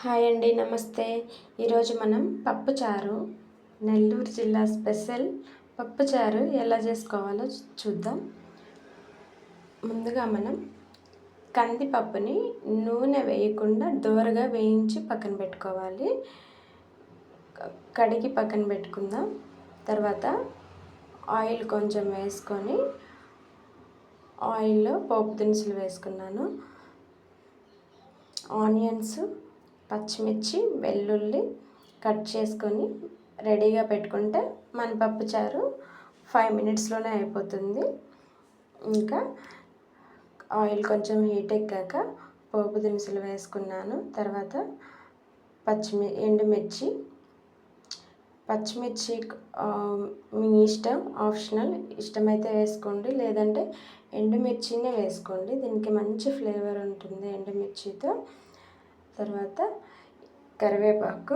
Hi అండి, నమస్తే. ఈరోజు మనం పప్పుచారు, నెల్లూరు జిల్లా స్పెషల్ పప్పుచారు ఎలా చేసుకోవాలో చూద్దాం. ముందుగా మనం కందిపప్పుని నూనె వేయకుండా దోరగా వేయించి పక్కన పెట్టుకోవాలి. కడిగి పక్కన పెట్టుకుందాం. తర్వాత ఆయిల్ కొంచెం వేసుకొని ఆయిల్లో పోపు దినుసులు వేసుకున్నాను. ఆనియన్స్, పచ్చిమిర్చి, వెల్లుల్లి కట్ చేసుకొని రెడీగా పెట్టుకుంటే మన పప్పుచారు 5 మినిట్స్లోనే అయిపోతుంది. ఇంకా ఆయిల్ కొంచెం హీట్ ఎక్కాక పోపు దినుసులు వేసుకున్నాను. తర్వాత ఎండుమిర్చి, పచ్చిమిర్చి మీ ఇష్టం, ఆప్షనల్. ఇష్టమైతే వేసుకోండి, లేదంటే ఎండుమిర్చినే వేసుకోండి. దీనికి మంచి ఫ్లేవర్ ఉంటుంది ఎండుమిర్చితో. తర్వాత కరివేపాకు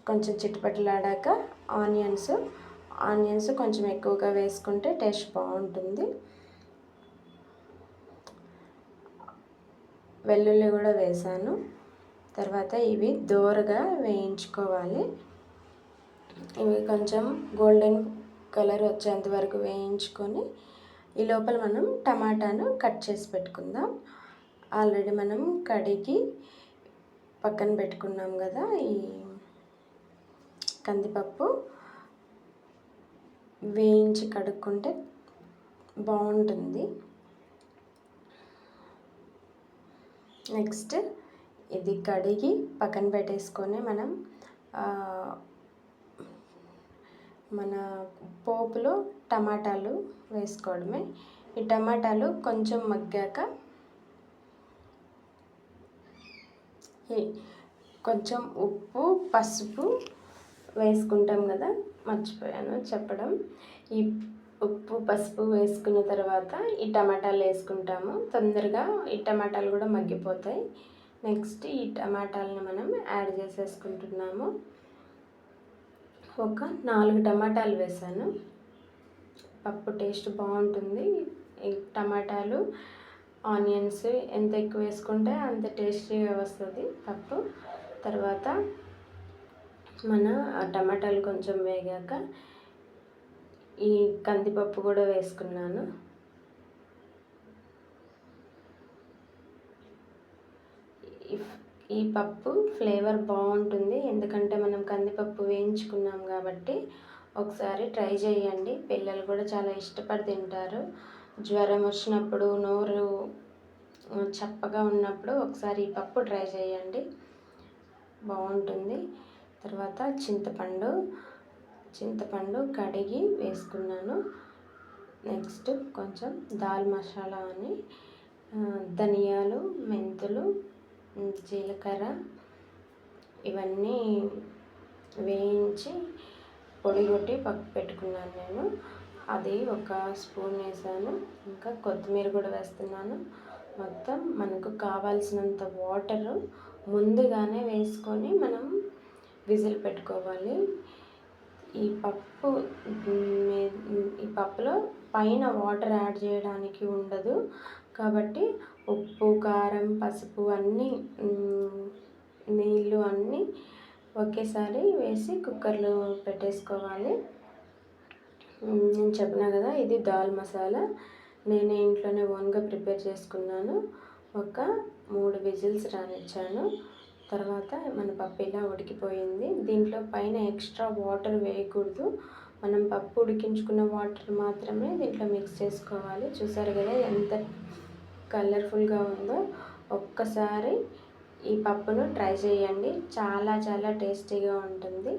కొంచెం చిటపటలాడాక ఆనియన్స్ కొంచెం ఎక్కువగా వేసుకుంటే టేస్ట్ బాగుంటుంది. వెల్లుల్లి కూడా వేసాను. తర్వాత ఇవి దోరగా వేయించుకోవాలి. ఇవి కొంచెం గోల్డెన్ కలర్ వచ్చేంత వరకు వేయించుకొని ఈ లోపల మనం టమాటాను కట్ చేసి పెట్టుకుందాం. ఆల్రెడీ మనం కడిగి పక్కన పెట్టుకున్నాం కదా ఈ కందిపప్పు. వేయించి కడుక్కుంటే బాగుంటుంది. నెక్స్ట్ ఇది కడిగి పక్కన పెట్టేసుకొని మన పోపులో టమాటాలు వేసుకోవడమే. ఈ టమాటాలు కొంచెం మగ్గాక కొంచెం ఉప్పు, పసుపు వేసుకుంటాం కదా, మర్చిపోయాను చెప్పడం. ఈ ఉప్పు, పసుపు వేసుకున్న తర్వాత ఈ టమాటాలు వేసుకుంటాము. తొందరగా ఈ టమాటాలు కూడా మగ్గిపోతాయి. నెక్స్ట్ ఈ టమాటాలను మనం యాడ్ చేసేసుకుంటున్నాము. ఒక 4 టమాటాలు వేసాను. పప్పు టేస్ట్ బాగుంటుంది. ఈ టమాటాలు, ఆనియన్స్ ఎంత ఎక్కువ వేసుకుంటే అంత టేస్టీగా వస్తుంది పప్పు. తర్వాత మన టమాటాలు కొంచెం వేగాక ఈ కందిపప్పు కూడా వేసుకున్నాను. ఈ పప్పు ఫ్లేవర్ బాగుంటుంది, ఎందుకంటే మనం కందిపప్పు వేయించుకున్నాం కాబట్టి. ఒకసారి ట్రై చేయండి, పిల్లలు కూడా చాలా ఇష్టపడి తింటారు. జ్వరం వచ్చినప్పుడు, నోరు చప్పగా ఉన్నప్పుడు ఒకసారి ఈ పప్పు ట్రై చేయండి, బాగుంటుంది. తర్వాత చింతపండు కడిగి వేసుకున్నాను. నెక్స్ట్ కొంచెం దాల్ మసాలా అని ధనియాలు, మెంతులు, జీలకర్ర ఇవన్నీ వేయించి పొడి కొట్టి పక్కకు పెట్టుకున్నాను నేను. అది ఒక స్పూన్ వేసాను. ఇంకా కొత్తిమీర కూడా వేస్తున్నాను. మొత్తం మనకు కావాల్సినంత వాటరు ముందుగానే వేసుకొని మనం విజిల్ పెట్టుకోవాలి. ఈ పప్పులో పైన వాటర్ యాడ్ చేయడానికి ఉండదు కాబట్టి ఉప్పు, కారం, పసుపు అన్నీ, నీళ్ళు అన్నీ ఒకేసారి వేసి కుక్కర్లో పెట్టేసుకోవాలి. నేను చెప్పినా కదా, ఇది దాల్ మసాలా నేనే ఇంట్లోనే ఓన్గా ప్రిపేర్ చేసుకున్నాను. ఒక 3 విజిల్స్ రానిచ్చాను. తర్వాత మన పప్పు ఇలా ఉడికిపోయింది. దీంట్లో పైన ఎక్స్ట్రా వాటర్ వేయకూడదు. మనం పప్పు ఉడికించుకున్న వాటర్ మాత్రమే దీంట్లో మిక్స్ చేసుకోవాలి. చూసారు కదా ఎంత కలర్ఫుల్గా ఉందో. ఒక్కసారి ఈ పప్పును ట్రై చేయండి, చాలా చాలా టేస్టీగా ఉంటుంది.